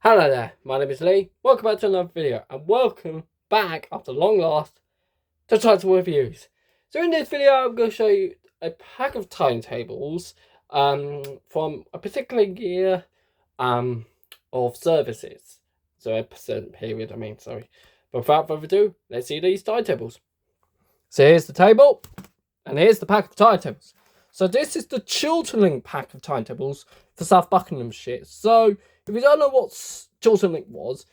Hello there, my name is Lee. Welcome back to another video, and welcome back after long last to Timetable Reviews. So in this video, I'm going to show you a pack of timetables from a particular year of services. So a percent period, sorry. But without further ado, let's see these timetables. So here's the table, and here's the pack of timetables. So this is the Chilternlink pack of timetables for South Buckinghamshire. So if you don't know what Chilternlink was,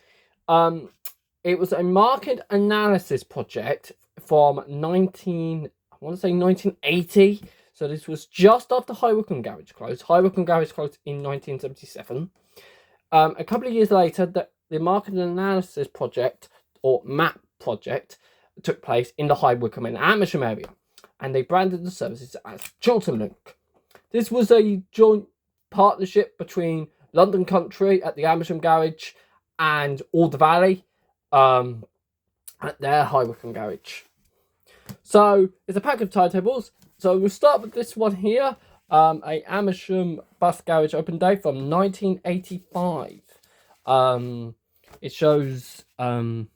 it was a market analysis project from 1980. So this was just after High Wycombe Garage closed. High Wycombe Garage closed in 1977. A couple of years later, the market analysis project, or MAP project, took place in the High Wycombe and Amersham area, and they branded the services as Chilternlink. This was a joint partnership between London Country at the Amersham Garage and Alder Valley at their High Wycombe Garage. So it's a pack of timetables. So we'll start with this one here, a Amersham Bus Garage Open Day from 1985. It shows a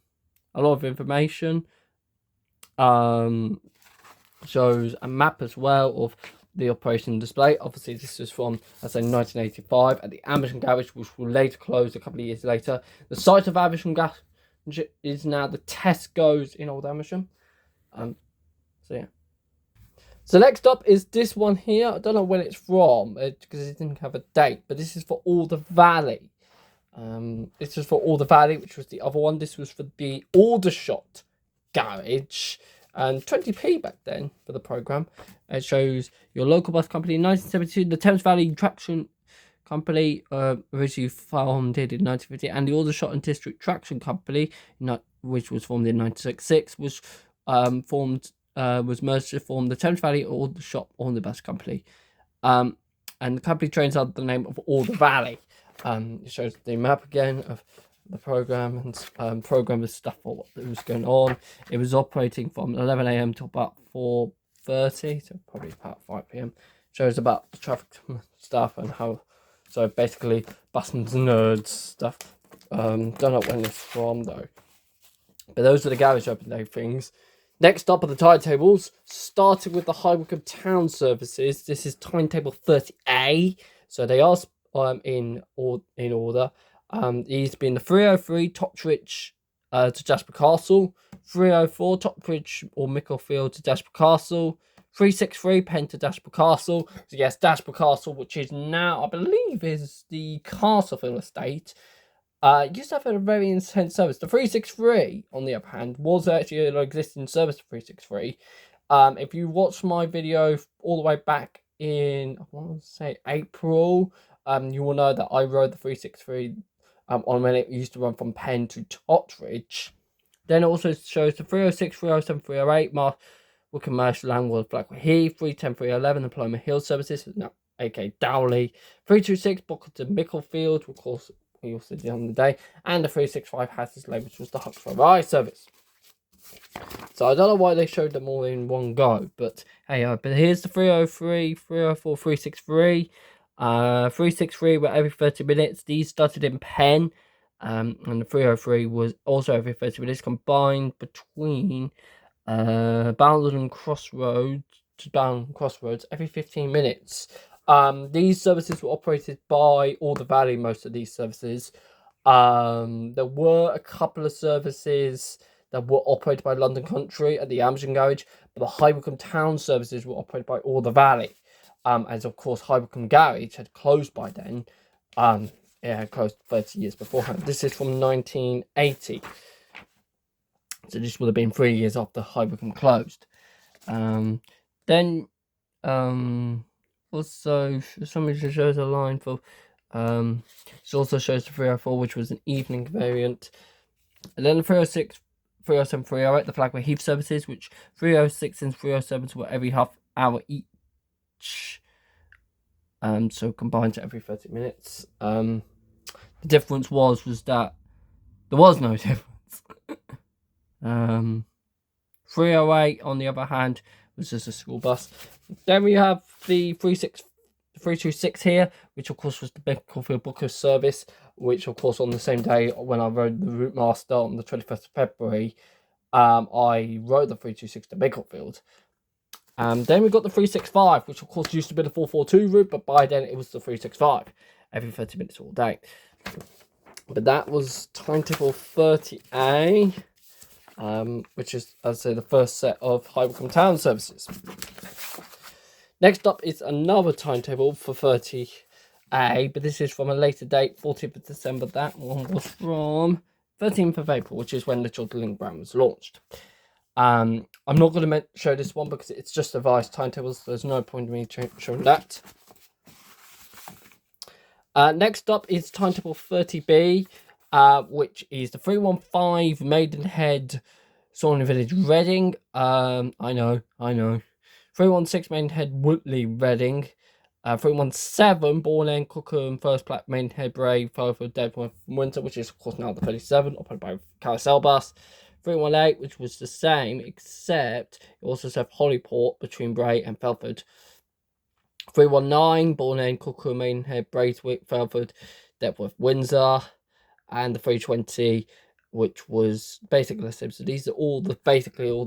lot of information. Shows a map as well of the operation display. Obviously, this is from, I say, 1985 at the Amersham Garage, which will later close a couple of years later. The site of Amersham Garage is now the Tesco's in Old Amersham. So yeah. So next up is this one here. I don't know when it's from because it didn't have a date, but this is for Alder Valley. This was for Alder Valley, which was the other one. This was for the Aldershot Garage. And 20p back then for the programme. It shows your local bus company in 1972, the Thames Valley Traction Company, originally founded in 1950, and the Aldershot and District Traction Company, which was formed in 1966, was merged to form the Thames Valley Aldershot Omnibus Company. And the company trains under the name of Alder Valley. It shows the map again of the program and program stuff for what was going on. It was operating from 11 a.m. to about 4:30, so probably about 5 p.m. Shows about the traffic stuff and how, so basically buses nerds stuff. Don't know when it's from though. But those are the garage open day things. Next up are the timetables, starting with the High Wycombe Town services. This is timetable 30A, so they are in order. These being the 303 Totteridge to Jasper Castle, 304 Totteridge or Micklefield to Jasper Castle, 363 Penn to Jasper Castle. So yes, Jasper Castle, which is now, I believe, is the Castleville estate. Used to have a very intense service. The 363, on the other hand, was actually an existing service to 363. If you watch my video all the way back in, I want to say April, you will know that I rode the 363 on when it used to run from Penn to Totteridge. Then it also shows the 306, 307, 308, Wycombe Marsh, Langworth, Blackwell Heath, 310, 311, the Plymouth Hill services, now aka Dowley, 326, Bockleton, Micklefield, of course, we also did on the day, and the 365 Hatters Lane, which was the Huxley Rye service. So I don't know why they showed them all in one go, but hey, but here's the 303, 304, 363. 363 were every 30 minutes. These started in Penn, and the 303 was also every 30 minutes, combined between Bowden and Crossroads every 15 minutes. These services were operated by Alder Valley, most of these services. There were a couple of services that were operated by London Country at the Amersham Garage, but the High Wycombe Town services were operated by Alder Valley. As of course High Wycombe Garage had closed by then. It had closed 30 years beforehand. This is from 1980. So this would have been 3 years after High Wycombe closed. Then also somebody shows a line for this also shows the 304, which was an evening variant. And then the 306, 307, 308, the Flagway Heath services, which 306 and 307s were every half hour each. So combined to every 30 minutes. The difference was that there was no difference. 308 on the other hand was just a school bus. Then we have the 326 here, which of course was the Micklefield Booker service. which of course on the same day when I rode the Route Master on the 21st of February, I rode the 326 to Makerfield. Then we got the 365, which of course used to be the 442 route, but by then it was the 365, every 30 minutes all day. But that was Timetable 30A, which is, as I say, the first set of High Wycombe Town services. Next up is another timetable for 30A, but this is from a later date, 14th of December. That one was from 13th of April, which is when the Chilternlink brand was launched. I'm not going to show this one because it's just a device timetable, so there's no point in me showing that. Next up is Timetable 30B, which is the 315 Maidenhead, Sawnley Village, Reading. I know. 316 Maidenhead, Woodley, Reading. 317 Bourne End, Cookham, First Platte, Maidenhead, Bray, Furford, Deptford, Winter, which is of course now the 37, operated by Carousel Bus. 318, which was the same, except it also said Hollyport between Bray and Felford. 319, Bourne End, Cookham, Maidenhead, Braithwaite, Felford, Deptford, Windsor, and the 320, which was basically the same. So these are all the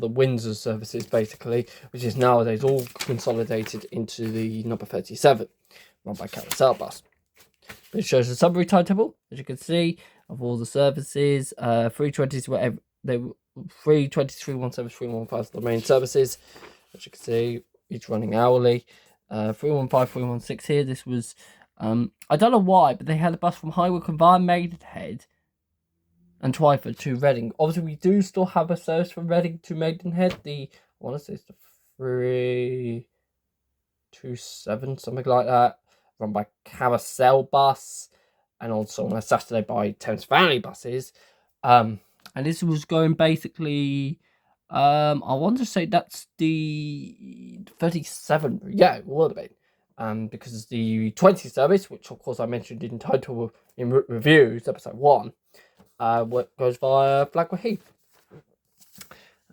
Windsor services, basically, which is nowadays all consolidated into the number 37, run by Carousel Bus. But it shows the summary timetable, as you can see, of all the services. 320s were they were 320, 317, 315 the main services, as you can see, each running hourly. 315, 316 here. This was I don't know why, but they had a bus from High Wycombe via Maidenhead and Twyford to Reading. Obviously, we do still have a service from Reading to Maidenhead. I want to say it's the 327, something like that, run by Carousel Bus, and also on a Saturday by Thames Valley Buses. And this was going basically, I want to say that's the 37. Yeah, it would have been. Because the 20 service, which of course I mentioned in title in reviews, episode 1, goes via Flagwell Heath.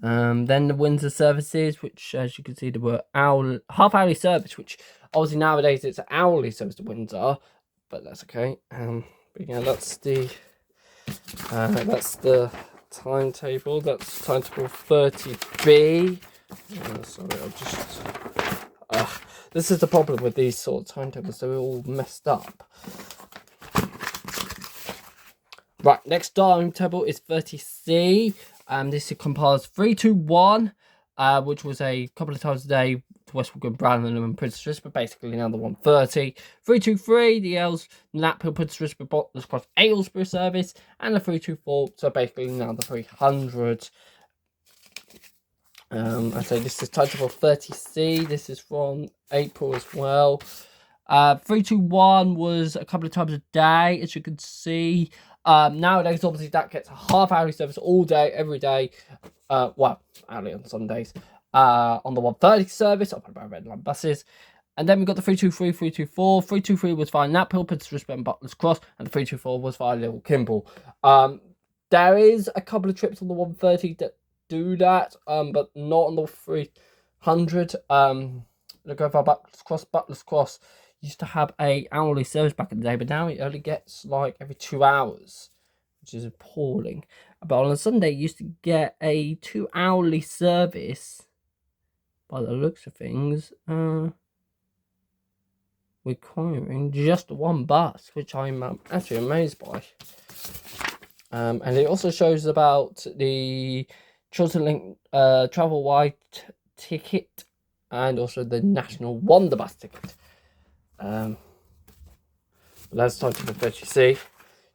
Then the Windsor services, which as you can see, there were half-hourly service, which obviously nowadays it's an hourly service to Windsor, but that's okay. But yeah, that's the timetable. That's timetable 30B. Sorry, I'll just. This is the problem with these sort of timetables; they're all messed up. Right, next timetable is 30C. This compiles 321, which was a couple of times a day to West Wycombe, Branham and Princess Risborough, basically now the 130. 323, the Els, Knaphill, Princess Risborough, Botless Cross, Aylesbury service, and the 324, so basically now the 300. I say this is timetable 30C. This is from April as well. 321 was a couple of times a day, as you can see. Nowadays, obviously, that gets a half-hourly service all day, every day. Hourly on Sundays. On the 130 service, operated by Red Line Buses. And then we got the 323, 324. 323 was via Knaphill, Princess Risborough and Butlers Cross. And the 324 was via Little Kimble. There is a couple of trips on the 130 that do that, but not on the 300. They go via Butlers Cross used to have a hourly service back in the day, but now it only gets like every 2 hours, which is appalling. But on a Sunday, you used to get a 2 hourly service, by the looks of things, requiring just one bus, which I'm actually amazed by. And it also shows about the Chilternlink travel wide ticket and also the National Wonder Bus ticket. That's timetable 30C.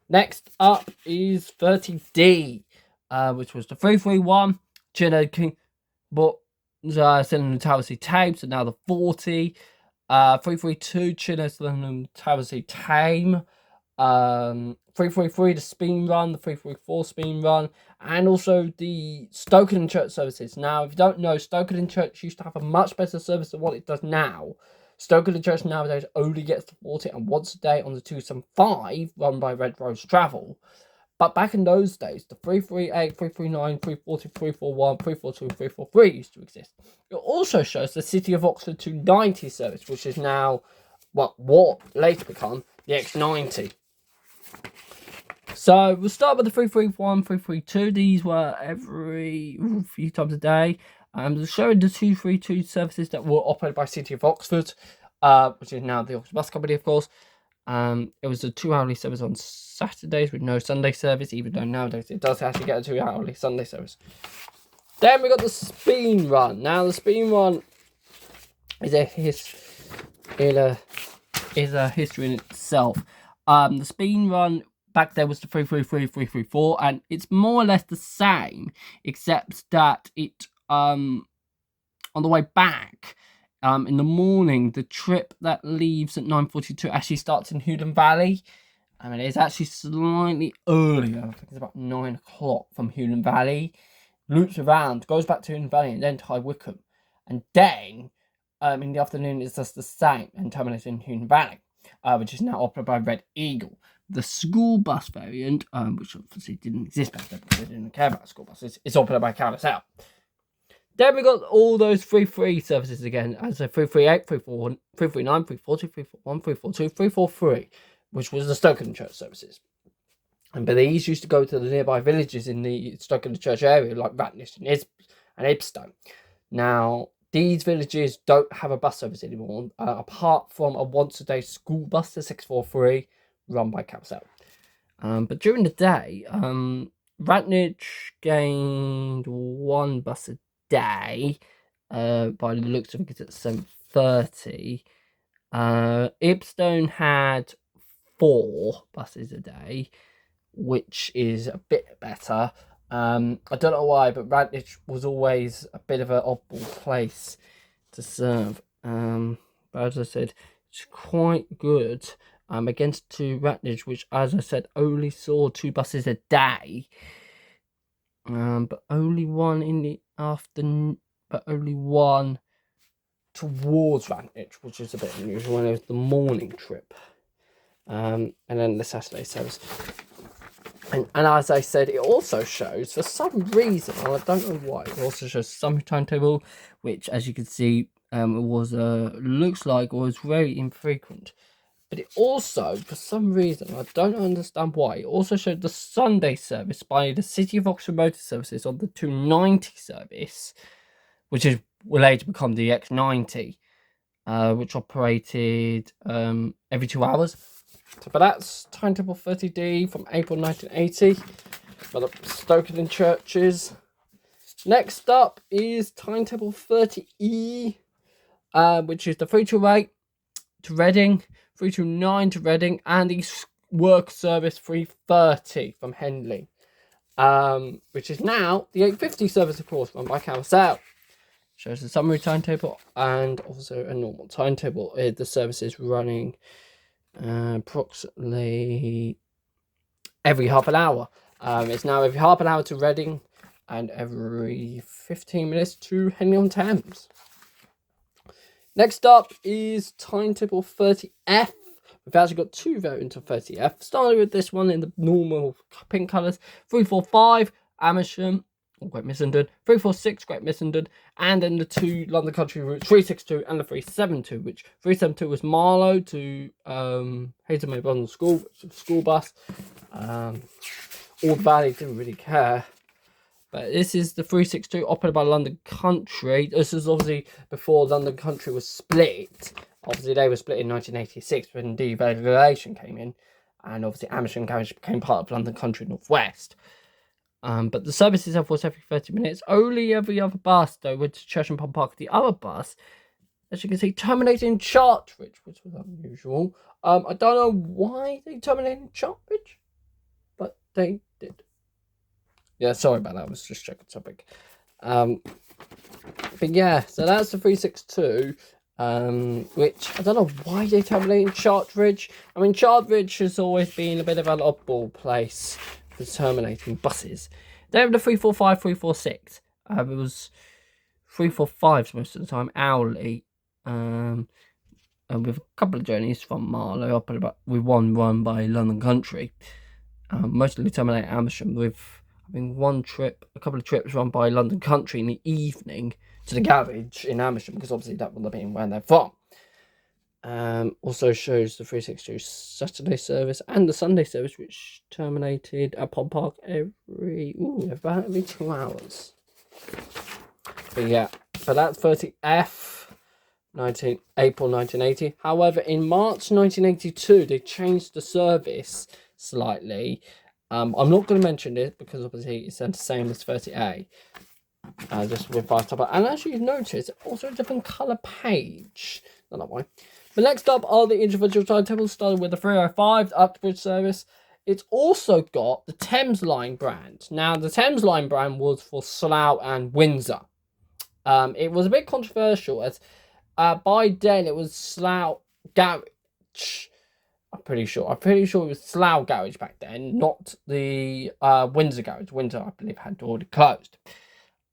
Next up is 30D, which was the 331 Chinhead King, but Sydenham Tower C Tame, so now the 40. 332 Chinhead Sydenham Tower C Tame. 333 the Speen Run, the 334 Speen Run, and also the Stoke-on-Church services. Now, if you don't know, Stoke-on-Church used to have a much better service than what it does now. Stoke-on-Church nowadays only gets to 40 and once a day on the 275 run by Red Rose Travel. But back in those days, the 338, 339, 340, 341, 342, 343 used to exist. It also shows the City of Oxford 290 service, which is now what later become the X90. So we'll start with the 331, 332. These were every few times a day. Showing the 232 services that were operated by City of Oxford, which is now the Oxford Bus Company, of course. It was a 2-hourly service on Saturdays with no Sunday service, even though nowadays it does actually get a 2-hourly Sunday service. Then we got the Speen Run. Now the Speen Run is a history in itself. The Speen Run back there was the 333, 334, and it's more or less the same, except that it on the way back. In the morning, the trip that leaves at 9:42 actually starts in Hewden Valley. I mean, it's actually slightly earlier. I think it's about 9 o'clock from Hewden Valley. Loops around, goes back to Hewden Valley, and then to High Wycombe. And then, in the afternoon, it's just the same and terminates in Hewden Valley, which is now operated by Red Eagle. The school bus variant, which obviously didn't exist back then because they didn't care about school buses, is operated by Carousel. Then we got all those 3-3 services again, as a 338, 341, 339, 340, 341, 342, 343, which was the Stoke-on-Church services. But these used to go to the nearby villages in the Stoke-on-Church area, like Ratnish and Ibstone. Now, these villages don't have a bus service anymore, apart from a once-a-day school bus, the 643, run by Carousel. But during the day, Ratnish gained one bus a day, by the looks of it, at 7:30. Ibstone had 4 buses a day, which is a bit better. I don't know why, but Ratnish was always a bit of an oddball place to serve. But as I said, it's quite good against 2 Ratnish, which, as I said, only saw 2 buses a day. But only one in the afternoon, but only one towards Ratnish, which is a bit unusual when it was the morning trip. And then the Saturday service. And as I said, it also shows, for some reason, and I don't know why, it also shows some timetable, which, as you can see, looks like was very infrequent. But it also, for some reason, I don't understand why, it also showed the Sunday service by the City of Oxford Motor Services on the 290 service, which will later become the X90, which operated every 2 hours. But that's Timetable 30D from April 1980 for the Stoke-on-Churches. Next up is Timetable 30E, which is the 328 to Reading, 329 to Reading, and the work service 330 from Henley, which is now the 850 service, of course, run by Carousel. Shows the summary timetable and also a normal timetable. The service is running approximately every half an hour. It's now every half an hour to Reading and every 15 minutes to Henley-on-Thames. Next up is Timetable 30F. We've actually got 2 variants of 30F. Starting with this one in the normal pink colours. 345 Amersham, or Great Missenden, 346 Great Missenden, and then the 2 London Country routes, 362 and the 372, which 372 was Marlow to Hazelmead London School, which was a school bus. All the Valley didn't really care. But this is the 362 operated by London Country. This is obviously before London Country was split. Obviously, they were split in 1986 when devaluation came in. And obviously, Amersham Carriage became part of London Country North West. But the service itself was every 30 minutes. Only every other bus, though, went to Church and Pump Park. The other bus, as you can see, terminated in Chartridge, which was unusual. I don't know why they terminated in Chartridge, but they did. Yeah, sorry about that. I was just checking topic. But yeah, so that's the 362, which I don't know why they terminated in Chartridge. I mean, Chartridge has always been a bit of an oddball place for terminating buses. Then the 345, 346. It was 345 most of the time, hourly. And with a couple of journeys from Marlow up with one run by London Country. Mostly terminate Amersham with having a couple of trips run by London Country in the evening to the garage in Amersham, because obviously that would have been where they're from. Also shows the 362 Saturday service and the Sunday service, which terminated at Pond Park about every 2 hours. But yeah, but that's 30F, April 1980. However, in March 1982, they changed the service slightly. I'm not going to mention it because obviously it's the same as 30A. Just with five top. And as you've noticed, also a different colour page. Not that one. But next up are the individual timetables, starting with the 305 Uxbridge service. It's also got the Thames Line brand. Now, the Thames Line brand was for Slough and Windsor. It was a bit controversial as by then it was Slough Garage. I'm pretty sure it was Slough Garage back then, not the Windsor Garage. Windsor, I believe, had already closed.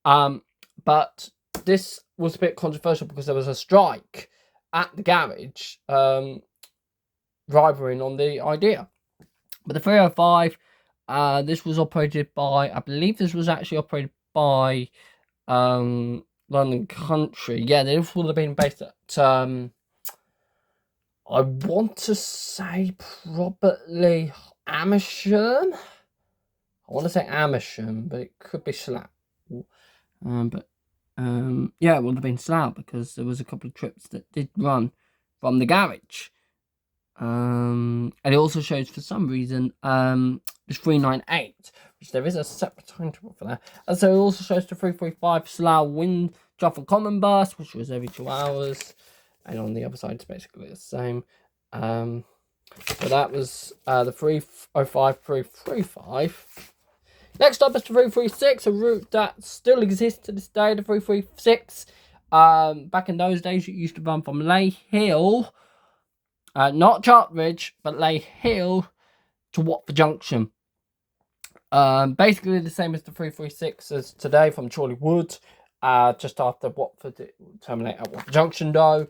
But this was a bit controversial because there was a strike at the garage, rivaling on the idea. But the 305, this was operated by, I believe this was actually operated by London Country. Yeah, this would have been based at, I want to say probably Amersham. I want to say Amersham, but it could be Slough. Yeah, it would have been Slough because there was a couple of trips that did run from the garage. And it also shows for some reason it's 398, which there is a separate timetable for that. And so it also shows the 335 Slough Wind Trafford Common bus, which was every 2 hours, and on the other side it's basically the same. So that was the 305 335. Next up is the 336, a route that still exists to this day, the 336. Back in those days, it used to run from Lay Hill, not Chartridge, but Lay Hill to Watford Junction. Basically the same as the 336 as today from Chorley Wood, just after Watford, it will terminate at Watford Junction though,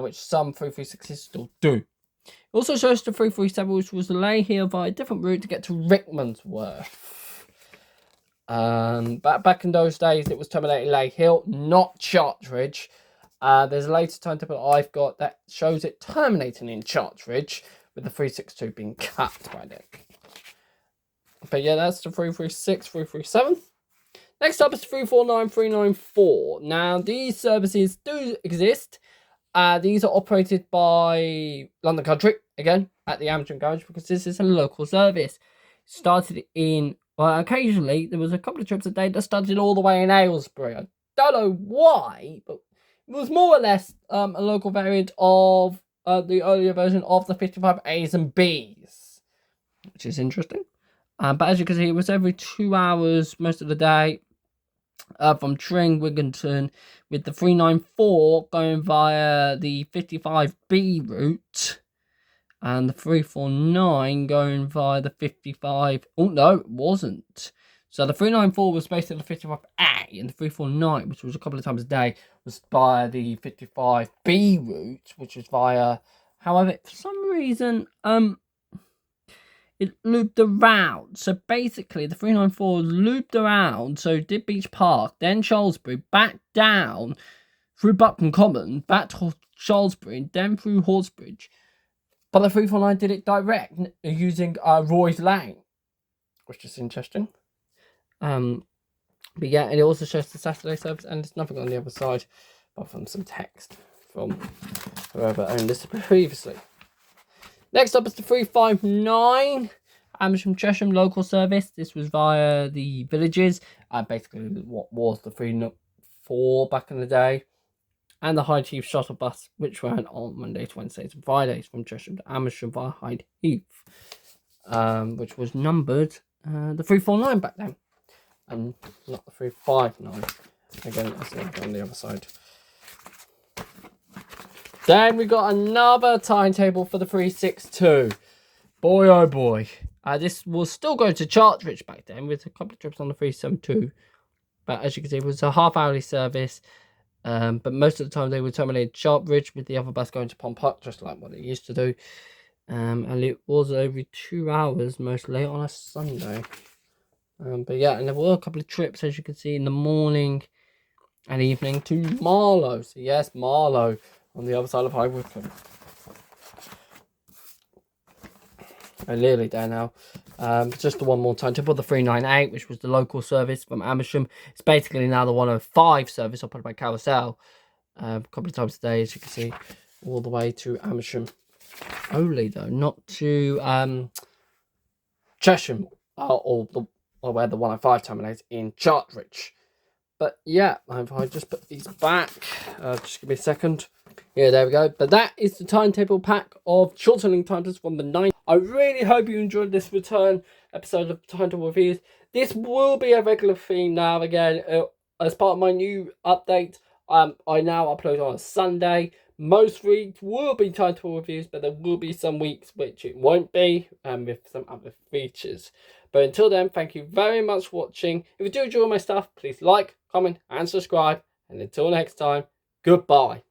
which some 336s still do. It also shows the 337, which was the Lay Hill via a different route to get to Rickmansworth. Back in those days, it was terminating Lay Hill, not Chartridge. There's a later timetable I've got that shows it terminating in Chartridge, with the 362 being cut by then. But yeah, that's the 336, 337. Next up is 349, 394. Now, these services do exist. These are operated by London Country, again, at the Amersham Garage, because this is a local service. Started in... Well, occasionally, there was a couple of trips a day that started all the way in Aylesbury. I don't know why, but it was more or less a local variant of the earlier version of the 55 A's and B's, which is interesting. But as you can see, it was every 2 hours most of the day from Tring, Wigginton, with the 394 going via the 55B route. And the 349 going via the 55... Oh, no, it wasn't. So the 394 was based on the 55A, and the 349, which was a couple of times a day, was via the 55B route, which was via... However, for some reason, it looped around. So basically, the 394 looped around, so did Beach Park, then Salisbury, back down through Buckland Common, back to Salisbury, then through Horsebridge. But the 349 did it direct using Roy's Lane, which is interesting. But yeah, and it also shows the Saturday service, and there's nothing on the other side apart from some text from whoever owned this previously. Next up is the 359 Amersham Chesham local service. This was via the villages, basically what was the 304 back in the day. And the High Heath shuttle bus, which ran on Mondays, Wednesdays, and Fridays from Chesham to Amersham via High Heath, which was numbered the 349 back then, and not the 359. Again, that's on the other side. Then we got another timetable for the 362. Boy, oh boy. This was still going to Chartridge back then with a couple of trips on the 372. But as you can see, it was a half-hourly service. But most of the time they would terminate Chartridge with the other bus going to Pond Park, just like what it used to do. And it was every 2 hours, mostly on a Sunday. But yeah, and there were a couple of trips, as you can see, in the morning and evening to Marlow. So yes, Marlow on the other side of High Wycombe. I'm nearly there now. Just the one more timetable, the 398, which was the local service from Amersham. It's basically now the 105 service operated by Carousel. A couple of times a day, as you can see, all the way to Amersham. Only though, not to Chesham, or where the 105 terminates in Chartridge. But yeah, if I just put these back, just give me a second. Yeah, there we go. But that is the timetable pack of Chilternlink timetables from the 9th. I really hope you enjoyed this return episode of Timetable Reviews. This will be a regular theme now again. As part of my new update, I now upload on a Sunday. Most weeks will be Timetable Reviews, but there will be some weeks which it won't be, with some other features. But until then, thank you very much for watching. If you do enjoy my stuff, please like, comment, and subscribe. And until next time, goodbye.